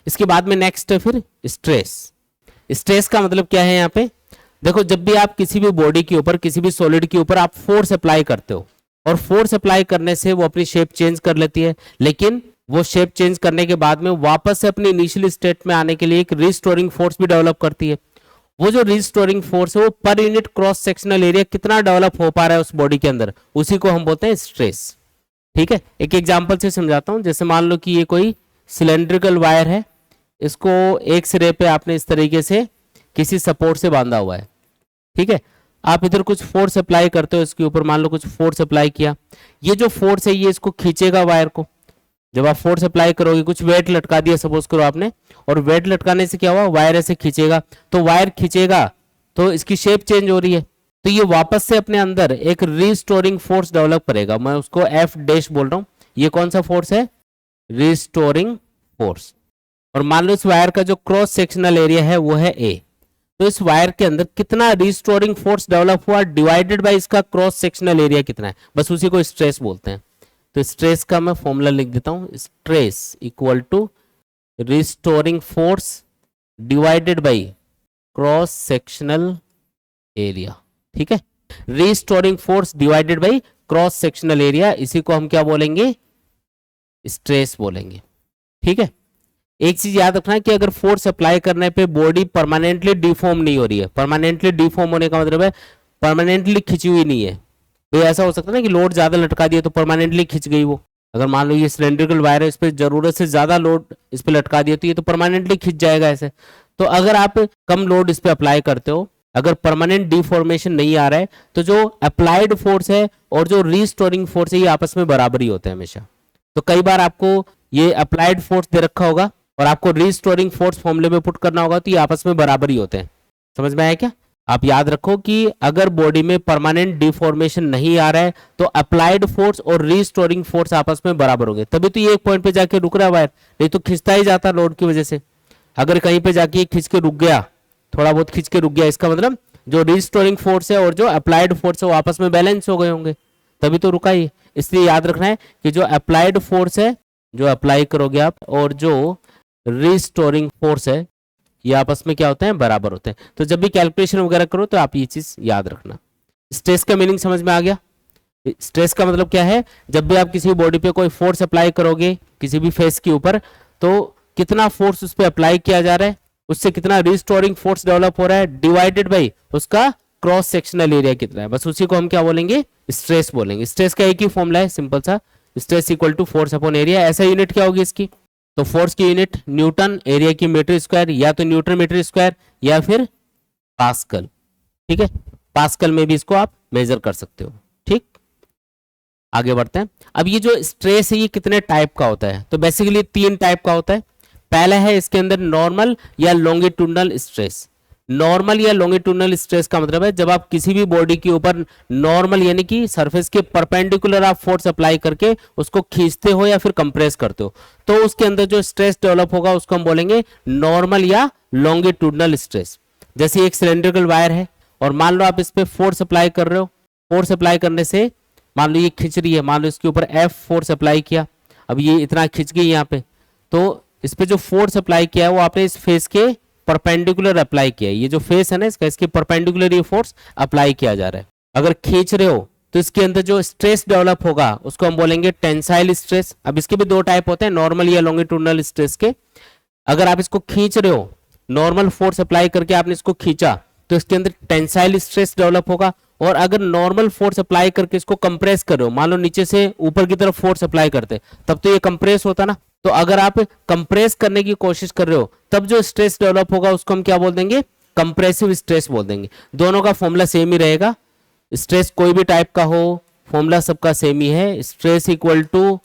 इसके बाद में नेक्स्ट है फिर स्ट्रेस। स्ट्रेस का मतलब क्या है यहाँ पे, देखो जब भी आप किसी भी बॉडी के ऊपर, किसी भी सॉलिड के ऊपर आप फोर्स अप्लाई करते हो, और फोर्स अप्लाई करने से वो अपनी शेप चेंज कर लेती है, लेकिन वो शेप चेंज करने के बाद में वापस से अपनी इनिशियल स्टेट में आने के लिए एक रिस्टोरिंग फोर्स भी डेवलप करती है। वो जो रिस्टोरिंग फोर्स है वो per unit cross sectional area कितना डेवलप हो पा रहा है उस बॉडी के अंदर, उसी को हम बोलते हैं स्ट्रेस। ठीक है, एक एग्जांपल से समझाता हूं। जैसे मान लो कि ये कोई सिलेंड्रिकल वायर है, इसको एक सिरे पे आपने इस तरीके से किसी सपोर्ट से बांधा हुआ है। ठीक है, आप इधर कुछ फोर्स अप्लाई करते हो इसके ऊपर, मान लो कुछ फोर्स अप्लाई किया, ये जो फोर्स है ये इसको खींचेगा वायर को। जब आप फोर्स अप्लाई करोगे, कुछ वेट लटका दिया सपोज करो आपने, और वेट लटकाने से क्या हुआ, वायर ऐसे खींचेगा, तो वायर खींचेगा तो इसकी शेप चेंज हो रही है, तो ये वापस से अपने अंदर एक रिस्टोरिंग फोर्स डेवलप करेगा। मैं उसको एफ डैश बोल रहा हूं। ये कौन सा फोर्स है, रिस्टोरिंग फोर्स। और मान लो इस वायर का जो क्रॉस सेक्शनल एरिया है वो है ए, तो इस वायर के अंदर कितना रिस्टोरिंग फोर्स डेवलप हुआ डिवाइडेड बाय इसका क्रॉस सेक्शनल एरिया कितना है, बस उसी को स्ट्रेस बोलते हैं। तो स्ट्रेस का मैं फॉर्मूला लिख देता हूं, stress equal to restoring force divided by cross sectional area. ठीक है, restoring force divided by cross sectional area, इसी को हम क्या बोलेंगे, स्ट्रेस बोलेंगे। ठीक है, एक चीज याद रखना कि अगर फोर्स अप्लाई करने पे बॉडी परमानेंटली डिफॉर्म नहीं हो रही है, परमानेंटली डिफॉर्म होने का मतलब है परमानेंटली खिंची हुई नहीं है। तो ऐसा हो सकता है ना कि लोड ज्यादा लटका दिया तो परमानेंटली खिंच गई वो। अगर मान लो ये सिलेंड्रिकल वायर है, इस पर जरूरत से ज्यादा लोड इस पे लटका दिया तो ये तो परमानेंटली खिंच जाएगा ऐसे। तो अगर आप कम लोड इस पे अप्लाई करते हो, अगर परमानेंट डिफॉर्मेशन नहीं आ रहा है, तो जो अप्लाइड फोर्स है और जो रिस्टोरिंग फोर्स है ये आपस में बराबर ही होते हैं हमेशा। तो कई बार आपको ये अप्लाइड फोर्स दे रखा होगा और आपको रिस्टोरिंग फोर्स फॉर्मूले में पुट करना होगा, तो ये आपस में बराबर ही होते हैं। समझ में आया क्या? आप याद रखो कि अगर बॉडी में परमानेंट डिफॉर्मेशन नहीं आ रहा है तो अप्लाइड फोर्स और रिस्टोरिंग फोर्स आपस में बराबर होंगे, तभी तो ये एक पॉइंट पे जाके रुक रहा है वायर, नहीं तो खिंचता ही जाता लोड की वजह से। अगर कहीं पे जाके खिंच के रुक गया, थोड़ा बहुत खिंच के रुक गया, इसका मतलब जो रिस्टोरिंग फोर्स है और जो अप्लाइड फोर्स है वो आपस में बैलेंस हो गए होंगे, तभी तो रुका ही। इसलिए याद रखना है कि जो अप्लाइड फोर्स है, जो अप्लाई करोगे आप, और जो रिस्टोरिंग फोर्स है, ये आपस में क्या होते हैं, बराबर होते हैं। तो जब भी कैलकुलेशन वगैरह करो तो आप ये चीज याद रखना। स्ट्रेस का मीनिंग समझ में आ गया? स्ट्रेस का मतलब क्या है, जब भी आप किसी बॉडी पे कोई फोर्स अप्लाई करोगे किसी भी फेस के ऊपर, तो कितना फोर्स उस पर अप्लाई किया जा रहा है, उससे कितना रिस्टोरिंग फोर्स डेवलप हो रहा है डिवाइडेड बाई उसका क्रॉस सेक्शनल एरिया कितना है, बस उसी को हम क्या बोलेंगे, स्ट्रेस बोलेंगे। स्ट्रेस का एक ही फॉर्मूला है सिंपल सा, stress equal to force upon area. ऐसा यूनिट क्या होगी इसकी, तो फोर्स की यूनिट न्यूटन, एरिया की मीटर स्क्वायर, या तो न्यूटन मीटर स्क्वायर या फिर पास्कल। ठीक है, पास्कल में भी इसको आप मेजर कर सकते हो। ठीक, आगे बढ़ते हैं। अब ये जो स्ट्रेस है ये कितने टाइप का होता है, तो बेसिकली 3 टाइप का होता है। पहला है इसके अंदर नॉर्मल या लॉन्गिट्यूडनल स्ट्रेस। नॉर्मल या लॉन्गिट्यूडनल स्ट्रेस का मतलब है जब आप किसी भी बॉडी के ऊपर नॉर्मल यानी कि सरफेस के परपेंडिकुलर आप फोर्स अप्लाई करके उसको खींचते हो या फिर कंप्रेस करते हो, तो उसके अंदर जो स्ट्रेस डेवलप होगा उसको हम बोलेंगे नॉर्मल या लॉन्गिट्यूडनल स्ट्रेस। जैसे एक सिलेंड्रिकल वायर है और मान लो आप इस पे फोर्स अप्लाई कर रहे हो, फोर्स अप्लाई करने से मान लो ये खींच रही है, मान लो इसके ऊपर एफ फोर्स अप्लाई किया, अब ये इतना खींच गई यहाँ पे, तो इस पे जो फोर्स अप्लाई किया है वो आपने इस फेस के परपेंडिकुलर अप्लाई किया है। ये जो फेस है ना इसका, इसके परपेंडिकुलर ये फोर्स अप्लाई किया जा रहा है। अगर खींच रहे हो तो इसके अंदर जो स्ट्रेस डेवलप होगा उसको हम बोलेंगे टेंसाइल स्ट्रेस। अब इसके भी 2 टाइप होते हैं, नॉर्मल या लॉन्गिट्यूडनल स्ट्रेस के। अगर आप इसको खींच रहे हो, नॉर्मल फोर्स अप्लाई करके आपने इसको खींचा, तो इसके अंदर टेंसाइल स्ट्रेस डेवलप होगा। और अगर नॉर्मल फोर्स अप्लाई करके इसको कंप्रेस कर रहे हो, मान लो नीचे से ऊपर की तरफ फोर्स अप्लाई करते, तब तो ये कंप्रेस होता ना। तो अगर आप कंप्रेस करने की कोशिश कर रहे हो तब जो स्ट्रेस डेवलप होगा उसको हम क्या बोल देंगे, कंप्रेसिव स्ट्रेस बोल देंगे। दोनों का फॉर्मूला सेम ही रहेगा, स्ट्रेस कोई भी टाइप का हो फॉर्मूला सबका सेम ही है, stress equal to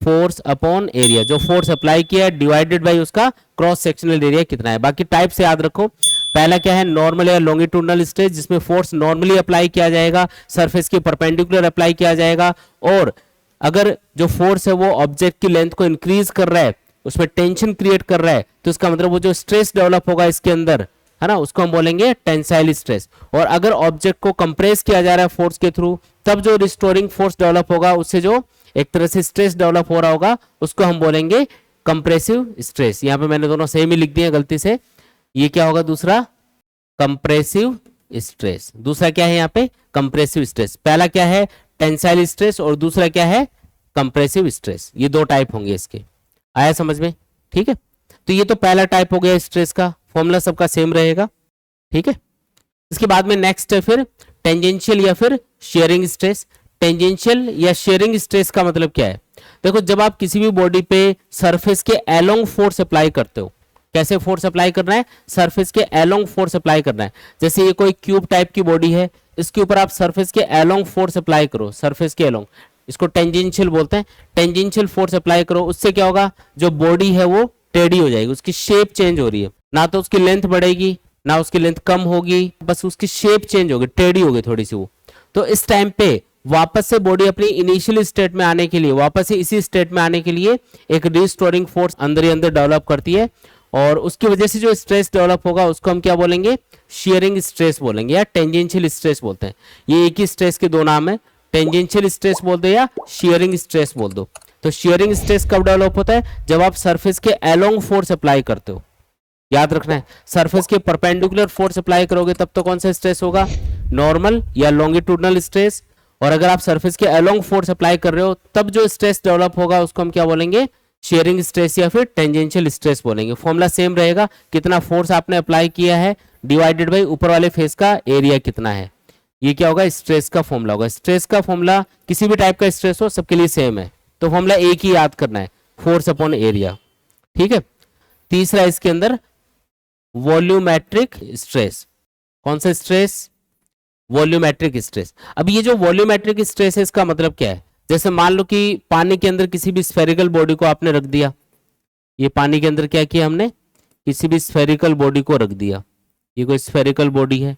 force upon area. जो फोर्स अप्लाई किया है डिवाइडेड बाय उसका क्रॉस सेक्शनल एरिया कितना है। बाकी टाइप से याद रखो, पहला क्या है, नॉर्मल या लॉन्गिट्यूडनल स्ट्रेस, जिसमें फोर्स नॉर्मली अप्लाई किया जाएगा, सरफेस के परपेंडिकुलर अप्लाई किया जाएगा, और अगर जो फोर्स है वो ऑब्जेक्ट की लेंथ को इंक्रीज कर रहा है, उसमें टेंशन क्रिएट कर रहा है, तो इसका मतलब वो जो स्ट्रेस डेवलप होगा इसके अंदर, है ना, उसको हम बोलेंगे टेंसाइल स्ट्रेस। और अगर ऑब्जेक्ट को कंप्रेस किया जा रहा है फोर्स के थ्रू, तब जो रिस्टोरिंग फोर्स डेवलप होगा, उससे जो एक तरह से स्ट्रेस डेवलप हो रहा होगा, उसको हम बोलेंगे कंप्रेसिव स्ट्रेस। यहाँ पे मैंने दोनों सेम ही लिख दिए गलती से। ये क्या होगा दूसरा, कंप्रेसिव स्ट्रेस। दूसरा क्या है यहाँ पे, कंप्रेसिव स्ट्रेस। पहला क्या है, टेंसाइल स्ट्रेस, और दूसरा क्या है, कंप्रेसिव स्ट्रेस। ये दो टाइप होंगे इसके। आया समझ में? ठीक है, तो ये तो पहला टाइप हो गया स्ट्रेस का, फॉर्मूला सबका सेम रहेगा। ठीक है, इसके बाद में नेक्स्ट है फिर टेंजेंशियल या फिर शेयरिंग स्ट्रेस। टेंजेंशियल या शेयरिंग स्ट्रेस का मतलब क्या है, देखो जब आप किसी भी बॉडी पे सरफेस के अलोंग फोर्स अप्लाई करते हो, कैसे फोर्स अप्लाई करना है, सरफेस के अलोंग फोर्स अप्लाई करना है। जैसे ये कोई क्यूब टाइप की बॉडी है, इसके ऊपर आप सरफेस के अलोंग फोर्स अप्लाई करो, सरफेस के अलोंग, इसको टेंजेंशियल बोलते हैं। टेंजेंशियल फोर्स अप्लाई करो, उससे क्या होगा, जो बॉडी है वो टेढ़ी हो जाएगी, उसकी शेप चेंज हो रही है, ना तो उसकी लेंथ बढ़ेगी ना उसकी लेंथ कम होगी, बस उसकी शेप चेंज होगी, टेढ़ी होगी थोड़ी सी वो। तो इस टाइम पे वापस से बॉडी अपनी इनिशियल स्टेट में आने के लिए, वापस से इसी स्टेट में आने के लिए एक रिस्टोरिंग फोर्स अंदर ही अंदर डेवलप करती है, और उसकी वजह से जो स्ट्रेस डेवलप होगा उसको हम क्या बोलेंगे, शेयरिंग स्ट्रेस बोलेंगे या टेंजेंशियल स्ट्रेस बोलते हैं। ये एक ही स्ट्रेस के दो नाम है, टेंजेंशियल स्ट्रेस बोल दो या शेयरिंग स्ट्रेस बोल दो। तो शेयरिंग स्ट्रेस कब डेवलप होता है, जब आप सरफेस के अलोंग फोर्स अप्लाई करते हो। याद रखना है, सरफेस के परपेंडिकुलर फोर्स अप्लाई करोगे तब तो कौन सा स्ट्रेस होगा, नॉर्मल या लॉन्गिट्यूडनल स्ट्रेस। और अगर आप सरफेस के अलोंग फोर्स अप्लाई कर रहे हो तब जो स्ट्रेस डेवलप होगा उसको हम क्या बोलेंगे, शेयरिंग स्ट्रेस या फिर टेंजेंशियल स्ट्रेस बोलेंगे। फॉर्मूला सेम रहेगा, कितना फोर्स आपने अप्लाई किया है डिवाइडेड बाई ऊपर वाले फेस का एरिया कितना है। ये क्या होगा, स्ट्रेस का फॉर्मूला होगा। स्ट्रेस का फॉर्मूला किसी भी टाइप का स्ट्रेस हो सबके लिए सेम है, तो फॉर्मूला एक ही याद करना है, फोर्स अपॉन एरिया। ठीक है, तीसरा इसके अंदर वॉल्यूमेट्रिक स्ट्रेस। कौन सा स्ट्रेस, वॉल्यूमेट्रिक स्ट्रेस। अब ये जो वॉल्यूमेट्रिक स्ट्रेस है इसका मतलब क्या है, जैसे मान लो कि पानी के अंदर किसी भी स्फेरिकल बॉडी को आपने रख दिया, ये पानी के अंदर क्या किया हमने, किसी भी स्फेरिकल बॉडी को रख दिया, ये कोई स्फेरिकल बॉडी है।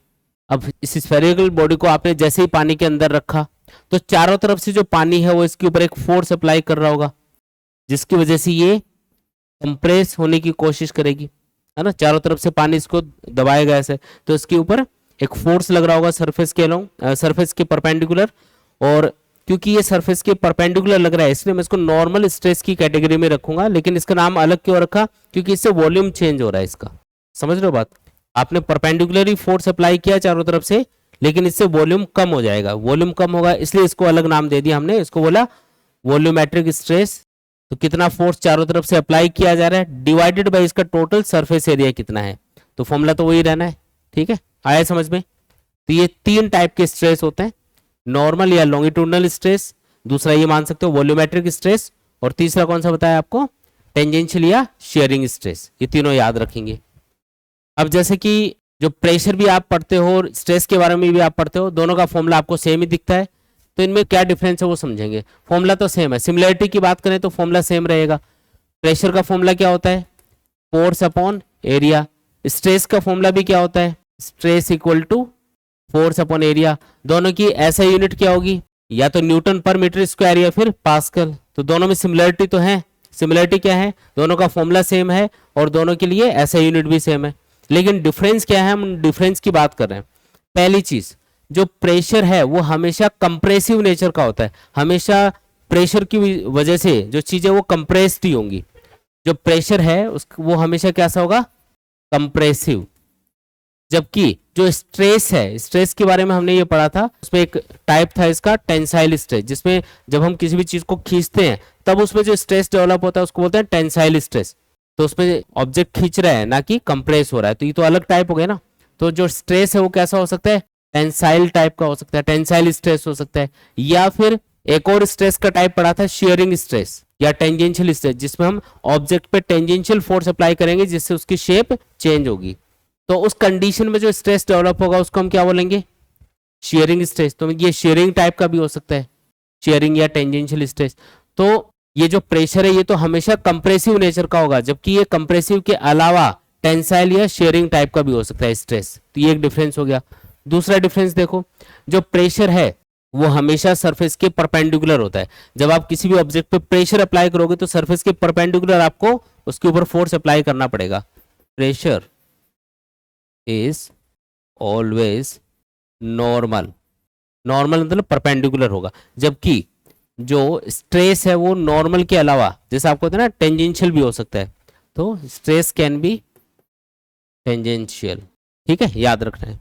अब इस स्फेरिकल बॉडी को आपने जैसे ही पानी के अंदर रखा तो चारों तरफ से जो पानी है वो इसके ऊपर एक फोर्स अप्लाई कर रहा होगा, जिसकी वजह से ये कंप्रेस होने की कोशिश करेगी, है ना। चारों तरफ से पानी इसको दबाएगा ऐसे, तो इसके ऊपर एक फोर्स लग रहा होगा सरफेस के अलोंग, सरफेस के परपेंडिकुलर। और क्योंकि ये सरफेस के परपेंडिकुलर लग रहा है इसलिए मैं इसको नॉर्मल स्ट्रेस की कैटेगरी में रखूंगा, लेकिन इसका नाम अलग क्यों रखा, क्योंकि इससे वॉल्यूम चेंज हो रहा है इसका। समझ रहे हो बात, आपने परपेंडिकुलरली फोर्स अप्लाई किया चारों तरफ से, लेकिन इससे वॉल्यूम कम हो जाएगा, वॉल्यूम कम होगा इसलिए इसको अलग नाम दे दिया हमने, इसको बोला वॉल्यूमेट्रिक स्ट्रेस। तो कितना फोर्स चारों तरफ से अप्लाई किया जा रहा है डिवाइडेड बाय इसका टोटल सरफेस एरिया कितना है, तो फॉर्मूला तो वही रहना है। ठीक है, आया समझ में। तो ये तीन टाइप के स्ट्रेस होते हैं, नॉर्मल या लॉन्गिट्यूडनल स्ट्रेस, दूसरा ये मान सकते हो वॉल्यूमेट्रिक स्ट्रेस, और तीसरा कौन सा बताया आपको, टेंजेंशियल या शेयरिंग स्ट्रेस। ये तीनों याद रखेंगे। अब जैसे कि जो प्रेशर भी आप पढ़ते हो और स्ट्रेस के बारे में भी आप पढ़ते हो, दोनों का फॉर्मूला आपको सेम ही दिखता है, तो इनमें क्या डिफरेंस है वो समझेंगे। फॉर्मूला तो सेम है, सिमिलरिटी की बात करें तो फॉर्मूला सेम रहेगा। प्रेशर का फॉर्मूला क्या होता है, फोर्स अपॉन एरिया। स्ट्रेस का फॉर्मूला भी क्या होता है, stress equal to force upon area. दोनों की ऐसा यूनिट क्या होगी, या तो न्यूटन पर मीटर स्क्वायर या फिर पास्कल। तो दोनों में सिमिलरिटी तो है, सिमिलरिटी क्या है, दोनों का फॉर्मूला सेम है और दोनों के लिए ऐसा यूनिट भी सेम है। लेकिन डिफरेंस क्या है, हम डिफरेंस की बात कर रहे हैं। पहली चीज, जो प्रेशर है वो हमेशा कंप्रेसिव नेचर का होता है, हमेशा प्रेशर की वजह से जो चीजें वो कंप्रेस्ड ही होंगी। जो प्रेशर है वो हमेशा कैसा होगा, कंप्रेसिव। जबकि जो स्ट्रेस है, स्ट्रेस के बारे में हमने ये पढ़ा था, उसमें एक टाइप था इसका टेंसाइल स्ट्रेस, जिसमें जब हम किसी भी चीज को खींचते हैं तब उसमें जो स्ट्रेस डेवलप होता है उसको बोलते हैं टेंसाइल स्ट्रेस। तो उसमें ऑब्जेक्ट खींच रहा है ना कि कंप्रेस हो रहा है, तो ये तो अलग टाइप हो गया ना। तो जो स्ट्रेस है वो कैसा हो सकता है, टेंसाइल टाइप का हो सकता है, टेंसाइल स्ट्रेस हो सकता है। या फिर एक और स्ट्रेस का टाइप पढ़ा था शेयरिंग स्ट्रेस या टेंजेंशियल स्ट्रेस, जिसमें हम ऑब्जेक्ट पे टेंजेंशियल फोर्स अप्लाई करेंगे जिससे उसकी शेप चेंज होगी। तो उस कंडीशन में जो स्ट्रेस डेवलप होगा उसको हम क्या बोलेंगे, शेयरिंग स्ट्रेस। तो ये शेयरिंग टाइप का भी हो सकता है, शेयरिंग या टेंजेंशियल स्ट्रेस। तो ये जो प्रेशर है ये तो हमेशा कंप्रेसिव नेचर का होगा, जबकि ये कंप्रेसिव के अलावा टेंसाइल या शेयरिंग टाइप का भी हो सकता है स्ट्रेस। तो ये एक डिफरेंस हो गया। दूसरा डिफरेंस देखो, जो प्रेशर है वो हमेशा सरफेस के परपेंडिकुलर होता है। जब आप किसी भी ऑब्जेक्ट पे प्रेशर अप्लाई करोगे तो सरफेस के परपेंडिकुलर आपको उसके ऊपर फोर्स अप्लाई करना पड़ेगा। Pressure is always normal, normal मतलब परपेंडिकुलर होगा। जबकि जो स्ट्रेस है वो नॉर्मल के अलावा, जैसे आपको होता है ना टेंजेंशियल भी हो सकता है, तो स्ट्रेस कैन बी टेंजेंशियल। ठीक है, याद रखना है।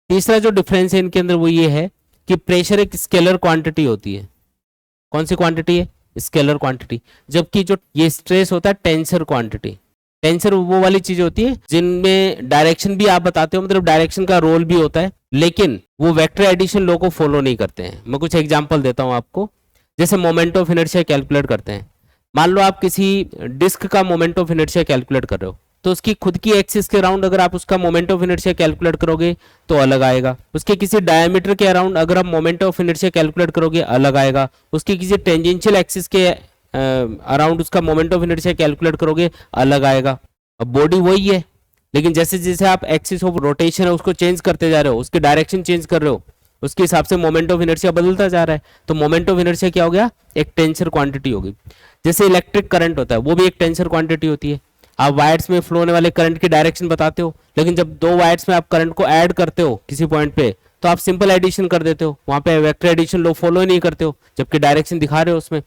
तीसरा जो डिफरेंस है इनके अंदर वो ये है कि प्रेशर एक स्केलर क्वांटिटी होती है। कौन सी क्वांटिटी है? Scalar quantity. जबकि जो ये स्ट्रेस होता है टेंसर क्वांटिटी। टेंसर वो वाली चीज होती है जिनमें डायरेक्शन भी आप बताते हो, मतलब डायरेक्शन का रोल भी होता है, लेकिन वो वेक्टर एडिशन लॉ को फॉलो नहीं करते हैं। मैं कुछ एग्जांपल देता हूं आपको। जैसे मोमेंट ऑफ इनर्शिया कैलकुलेट करते हैं, मान लो आप किसी डिस्क का मोमेंट ऑफ इनर्शिया कैलकुलेट कर रहे हो, तो उसकी खुद की एक्सिस के अराउंड अगर आप उसका मोमेंट ऑफ इनर्शिया कैलकुलेट करोगे तो अलग आएगा। उसके किसी डायमीटर के अराउंड अगर आप मोमेंट ऑफ इनर्शिया कैलकुलेट करोगे अलग आएगा। उसकी किसी टेंजेंशियल एक्सिस के अराउंड उसका मोमेंट ऑफ इनर्शिया कैलकुलेट करोगे अलग आएगा। अब बॉडी वही है, लेकिन जैसे जैसे आप एक्सिस ऑफ रोटेशन है उसको चेंज करते जा रहे हो, उसकी डायरेक्शन चेंज कर रहे हो, उसके हिसाब से मोमेंट ऑफ इनर्शिया बदलता जा रहा है। तो मोमेंट ऑफ इनर्शिया क्या हो गया? एक टेंसर क्वांटिटी होगी। जैसे इलेक्ट्रिक करंट होता है वो भी एक टेंसर क्वांटिटी होती है। आप वायर्स में फ्लो होने वाले करंट की डायरेक्शन बताते हो, लेकिन जब दो वायर्स में आप करंट को ऐड करते हो किसी पॉइंट पे, तो आप सिंपल एडिशन कर देते हो, वहां पे वेक्टर एडिशन लो फॉलो ही नहीं करते हो, जबकि डायरेक्शन दिखा रहे हो उसमें।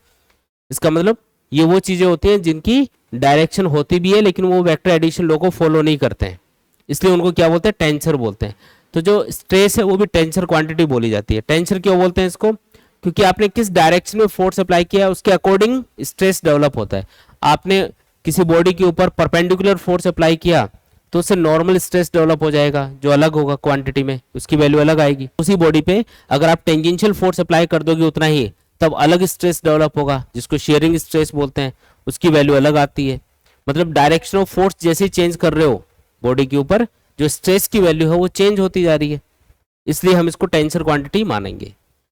इसका मतलब ये वो चीजें होती हैं जिनकी डायरेक्शन होती भी है लेकिन वो वेक्टर एडिशन लो को फॉलो नहीं करते हैं, इसलिए उनको क्या बोलते हैं? टेंसर बोलते हैं। तो जो स्ट्रेस है वो भी टेंसर क्वांटिटी बोली जाती है। टेंसर क्यों बोलते हैं इसको? क्योंकि आपने किस डायरेक्शन में फोर्स अप्लाई किया है उसके अकॉर्डिंग स्ट्रेस डेवलप होता है। आपने किसी बॉडी के ऊपर परपेंडिकुलर फोर्स अप्लाई किया तो उससे नॉर्मल स्ट्रेस डेवलप हो जाएगा, जो अलग होगा क्वांटिटी में, उसकी वैल्यू अलग आएगी। उसी बॉडी पे अगर आप टेंजेंशियल फोर्स अप्लाई कर दोगे उतना ही, तब अलग स्ट्रेस डेवलप होगा जिसको शेयरिंग स्ट्रेस बोलते हैं, उसकी वैल्यू अलग आती है। मतलब डायरेक्शन ऑफ फोर्स जैसे चेंज कर रहे हो बॉडी के ऊपर, जो स्ट्रेस की वैल्यू है वो चेंज होती जा रही है, इसलिए हम इसको टेंसर क्वांटिटी मानेंगे।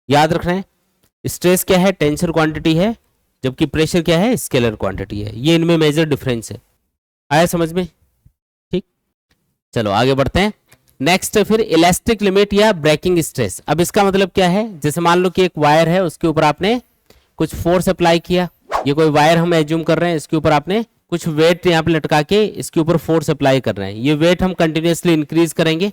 याद रखना है, स्ट्रेस क्या है? टेंसर क्वांटिटी है, जबकि प्रेशर क्या है? स्केलर क्वांटिटी है। ये इनमें मेजर डिफरेंस है। आया समझ में? ठीक, चलो आगे बढ़ते हैं। नेक्स्ट फिर इलास्टिक लिमिट या ब्रेकिंग स्ट्रेस। अब इसका मतलब क्या है? जैसे मान लो कि एक वायर है, उसके ऊपर आपने कुछ फोर्स अप्लाई किया। ये कोई वायर हम एज्यूम कर रहे हैं, इसके ऊपर आपने कुछ वेट यहाँ पे लटका के इसके ऊपर फोर्स अप्लाई कर रहे हैं। ये वेट हम कंटिन्यूसली इंक्रीज करेंगे,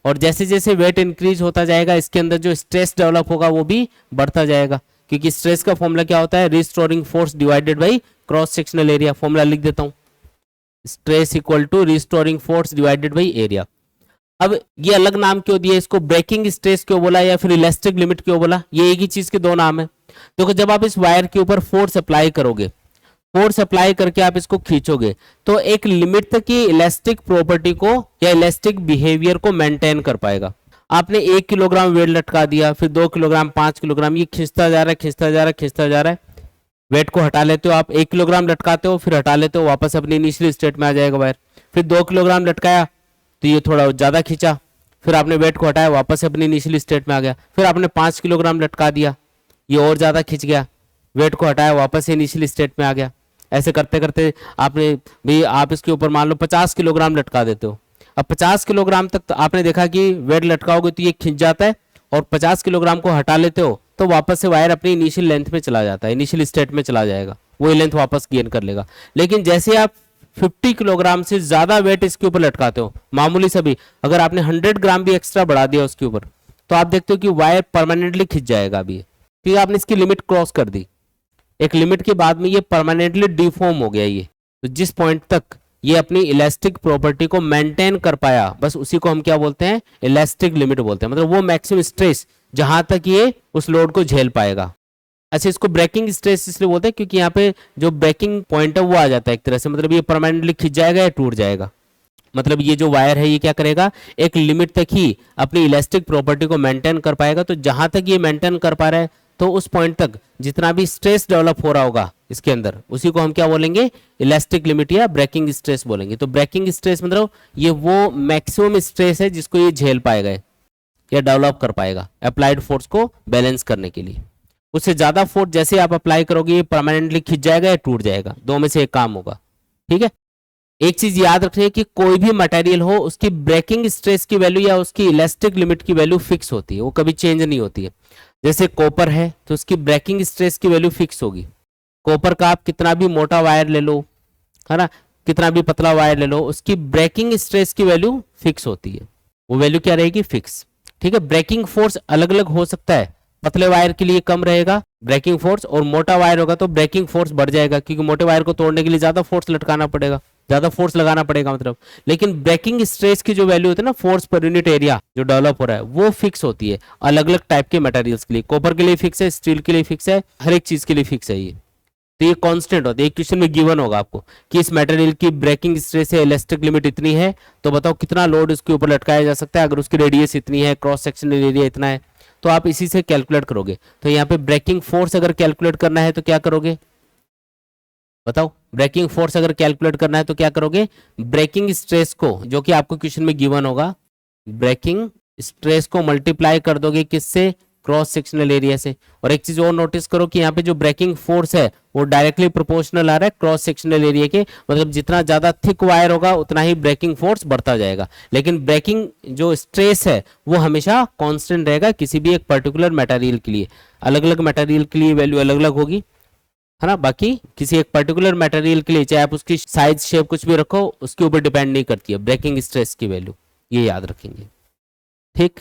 और जैसे जैसे वेट इंक्रीज होता जाएगा इसके अंदर जो स्ट्रेस डेवलप होगा वो भी बढ़ता जाएगा, क्योंकि स्ट्रेस का फॉर्मूला क्या होता है? Restoring force divided by cross sectional area. Formula लिख देता हूँ, stress equal to restoring force divided by area. अब ये अलग नाम क्यों दिया इसको? ब्रेकिंग स्ट्रेस क्यों बोला या फिर इलास्टिक लिमिट क्यों बोला? ये एक ही चीज के दो नाम है। देखो, जब आप इस वायर के ऊपर फोर्स अप्लाई करोगे, फोर्स अप्लाई करके आप इसको खींचोगे, तो एक लिमिट तक ये इलास्टिक प्रॉपर्टी को या इलास्टिक बिहेवियर को मेंटेन कर पाएगा। आपने 1 किलोग्राम वेट लटका दिया, फिर 2 किलोग्राम, 5 किलोग्राम, ये खींचता जा रहा है, खींचता जा रहा है, खींचता जा रहा है। वेट को हटा लेते हो आप, 1 किलोग्राम लटकाते हो, फिर हटा लेते हो, वापस अपनी इनिशियल स्टेट में आ जाएगा वायर। फिर 2 किलोग्राम लटकाया तो ये थोड़ा ज्यादा खींचा, फिर आपने वेट को हटाया, वापस अपनी इनिशियल स्टेट में आ गया। फिर आपने 5 किलोग्राम लटका दिया, ये और ज्यादा खींच गया, वेट को हटाया, वापस इनिशियल स्टेट में आ गया। ऐसे करते करते आपने भी, आप इसके ऊपर मान लो 50 किलोग्राम लटका देते हो। अब 50 किलोग्राम तक तो आपने देखा कि वेट लटकाओगे तो ये खिंच जाता है, और 50 किलोग्राम को हटा लेते हो तो वापस से वायर अपनी इनिशियल लेंथ में चला जाता है, इनिशियल स्टेट में चला जाएगा, वही लेंथ वापस गेन कर लेगा। लेकिन जैसे आप 50 किलोग्राम से ज्यादा वेट इसके ऊपर लटकाते हो, मामूली सभी, अगर आपने 100 ग्राम भी एक्स्ट्रा बढ़ा दिया उसके ऊपर, तो आप देखते हो कि वायर परमानेंटली खिंच जाएगा। अभी ठीक है, आपने इसकी लिमिट क्रॉस कर दी, एक लिमिट के बाद में ये परमानेंटली डिफॉर्म हो गया ये। तो जिस पॉइंट तक ये अपनी इलास्टिक प्रॉपर्टी को मेंटेन कर पाया, बस उसी को हम क्या बोलते हैं? इलास्टिक लिमिट बोलते हैं। मतलब वो मैक्सिमम स्ट्रेस जहां तक ये उस लोड को झेल पाएगा। अच्छा, इसको ब्रेकिंग स्ट्रेस इसलिए बोलते हैं क्योंकि यहाँ पे जो ब्रेकिंग पॉइंट है वो आ जाता है एक तरह से, मतलब ये परमानेंटली खिंच जाएगा या टूट जाएगा। मतलब ये जो वायर है ये क्या करेगा? एक लिमिट तक ही अपनी इलास्टिक प्रॉपर्टी को मेंटेन कर पाएगा। तो जहां तक ये मेंटेन कर पा रहा है, तो उस पॉइंट तक जितना भी स्ट्रेस डेवलप हो रहा होगा इसके अंदर, उसी को हम क्या बोलेंगे? इलास्टिक लिमिट या ब्रेकिंग स्ट्रेस बोलेंगे। तो ब्रेकिंग स्ट्रेस मतलब ये वो मैक्सिमम स्ट्रेस है जिसको ये झेल पाएगा या डेवलप कर पाएगा अप्लाइड फोर्स को बैलेंस करने के लिए। उससे ज्यादा फोर्स जैसे आप अप्लाई करोगे ये परमानेंटली खिंच जाएगा या टूट जाएगा, दो में से एक काम होगा। ठीक है, एक चीज याद रखिए कि कोई भी मटेरियल हो उसकी ब्रेकिंग स्ट्रेस की वैल्यू या उसकी इलास्टिक लिमिट की वैल्यू फिक्स होती है, वो कभी चेंज नहीं होती है। जैसे कॉपर है तो उसकी ब्रेकिंग स्ट्रेस की वैल्यू फिक्स होगी। कॉपर का आप कितना भी मोटा वायर ले लो, है ना, कितना भी पतला वायर ले लो, उसकी ब्रेकिंग स्ट्रेस की वैल्यू फिक्स होती है। वो वैल्यू क्या रहेगी? फिक्स। ठीक है, ब्रेकिंग फोर्स अलग अलग हो सकता है, पतले वायर के लिए कम रहेगा ब्रेकिंग फोर्स, और मोटा वायर होगा तो ब्रेकिंग फोर्स बढ़ जाएगा, क्योंकि मोटे वायर को तोड़ने के लिए ज्यादा फोर्स लटकाना पड़ेगा, ज्यादा फोर्स लगाना पड़ेगा मतलब। लेकिन ब्रेकिंग स्ट्रेस की जो वैल्यू होती है ना, फोर्स पर यूनिट एरिया जो डेवलप हो रहा है, वो फिक्स होती है अलग अलग टाइप के मटेरियल्स के लिए। कॉपर के लिए फिक्स है, स्टील के लिए फिक्स है, हर एक चीज के लिए फिक्स है ये। तो ये कांस्टेंट होता है। एक क्वेश्चन में गिवन होगा आपको कि इस मटेरियल की ब्रेकिंग स्ट्रेस है, इलास्टिक लिमिट इतनी है, तो बताओ कितना लोड इसके ऊपर लटकाया जा सकता है अगर उसकी रेडियस इतनी है, क्रॉस सेक्शनल एरिया इतना है, तो आप इसी से कैलकुलेट करोगे। तो यहाँ पे ब्रेकिंग फोर्स अगर कैलकुलेट करना है तो क्या करोगे बताओ? ब्रेकिंग फोर्स अगर कैलकुलेट करना है तो क्या करोगे? ब्रेकिंग स्ट्रेस को, जो कि आपको क्वेश्चन में गिवन होगा, ब्रेकिंग स्ट्रेस को मल्टीप्लाई कर दोगे किससे? क्रॉस सेक्शनल एरिया से। और एक चीज और नोटिस करो कि यहाँ पे जो ब्रेकिंग फोर्स है वो डायरेक्टली प्रोपोर्शनल आ रहा है क्रॉस सेक्शनल एरिया के, मतलब जितना ज्यादा थिक वायर होगा उतना ही ब्रेकिंग फोर्स बढ़ता जाएगा। लेकिन ब्रेकिंग जो स्ट्रेस है वो हमेशा कांस्टेंट रहेगा किसी भी एक पर्टिकुलर मटेरियल के लिए। अलग अलग मटेरियल के लिए वैल्यू अलग अलग होगी, है ना। बाकी किसी एक पर्टिकुलर मटेरियल के लिए चाहे आप उसकी साइज शेप कुछ भी रखो, उसके ऊपर डिपेंड नहीं करती है ब्रेकिंग स्ट्रेस की वैल्यू, ये याद रखेंगे। ठीक।